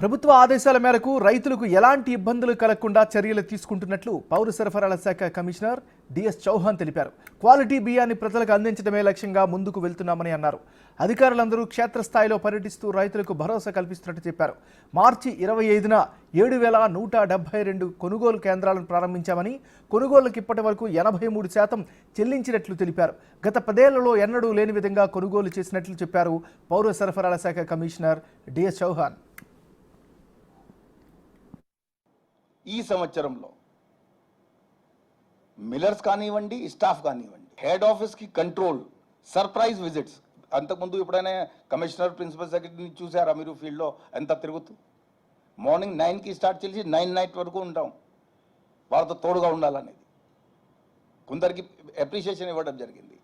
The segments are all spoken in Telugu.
ప్రభుత్వ ఆదేశాల మేరకు రైతులకు ఎలాంటి ఇబ్బందులు కలగకుండా చర్యలు తీసుకుంటున్నట్లు పౌర సరఫరాల శాఖ కమిషనర్ డిఎస్ చౌహాన్ తెలిపారు. క్వాలిటీ బియ్యాన్ని ప్రజలకు అందించడమే లక్ష్యంగా ముందుకు వెళ్తున్నామని అన్నారు. అధికారులందరూ క్షేత్రస్థాయిలో పర్యటిస్తూ రైతులకు భరోసా కల్పిస్తున్నట్టు చెప్పారు. మార్చి 25న 7,172 కొనుగోలు కేంద్రాలను ప్రారంభించామని, కొనుగోళ్లకు ఇప్పటి వరకు 83% చెల్లించినట్లు తెలిపారు. గత 10 ఏళ్లలో ఎన్నడూ లేని విధంగా కొనుగోలు చేసినట్లు చెప్పారు పౌర సరఫరాల శాఖ కమిషనర్ డిఎస్ చౌహాన్. ఈ సంవత్సరంలో మిల్లర్స్ కానివ్వండి, స్టాఫ్ కానివ్వండి, హెడ్ ఆఫీస్కి కంట్రోల్, సర్ప్రైజ్ విజిట్స్. అంతకుముందు ఎప్పుడైనా కమిషనర్, ప్రిన్సిపల్ సెక్రటరీని చూసారా మీరు ఫీల్డ్లో ఎంత తిరుగుతూ? మార్నింగ్ 9కి స్టార్ట్ చేసి 9 నైట్ వరకు ఉంటాం, వాళ్ళతో తోడుగా ఉండాలనేది. కొందరికి అప్రిషియేషన్ ఇవ్వడం జరిగింది.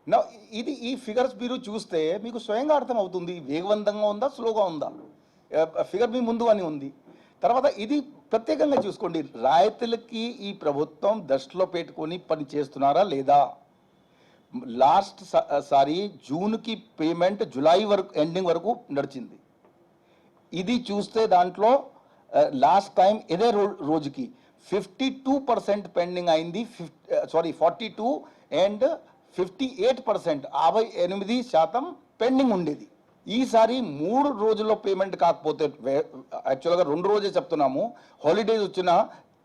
నా ఈ ఫిగర్స్ మీరు చూస్తే మీకు స్వయంగా అర్థం అవుతుంది వేగవంతంగా ఉందా, స్లోగా ఉందా. ఫిగర్ మీ ముందు అని ఉంది. తర్వాత ఇది ప్రత్యేకంగా చూసుకోండి, రైతులకి ఈ ప్రభుత్వం దృష్టిలో పెట్టుకొని పని చేస్తున్నారా లేదా. లాస్ట్ సారి జూన్కి పేమెంట్ జూలై వరకు ఎండింగ్ వరకు నడిచింది. ఇది చూస్తే దాంట్లో లాస్ట్ టైం ఇదే రోజుకి 52% పెండింగ్ అయింది. 42 అండ్ 58%, 58% పెండింగ్ ఉండేది. ఈసారి 3 రోజుల్లో పేమెంట్ కాకపోతే, యాక్చువల్గా 2 రోజే చెప్తున్నాము, హాలిడేస్ వచ్చిన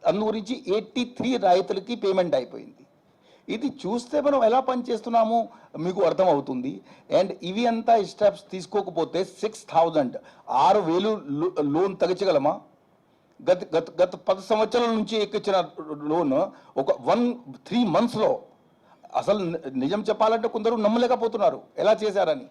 అందు గురించి 83 రైతులకి పేమెంట్ అయిపోయింది. ఇది చూస్తే మనం ఎలా పనిచేస్తున్నాము మీకు అర్థమవుతుంది. అండ్ ఇవి అంతా స్టెప్స్ తీసుకోకపోతే 6,000 లోన్ తగ్గించగలమా? గత 10 సంవత్సరాల నుంచి ఎక్కించిన లోన్ ఒక 3 మంత్స్లో, అసలు నిజం చెప్పాలంటే కొందరు నమ్మలేకపోతున్నారు ఎలా చేశారని.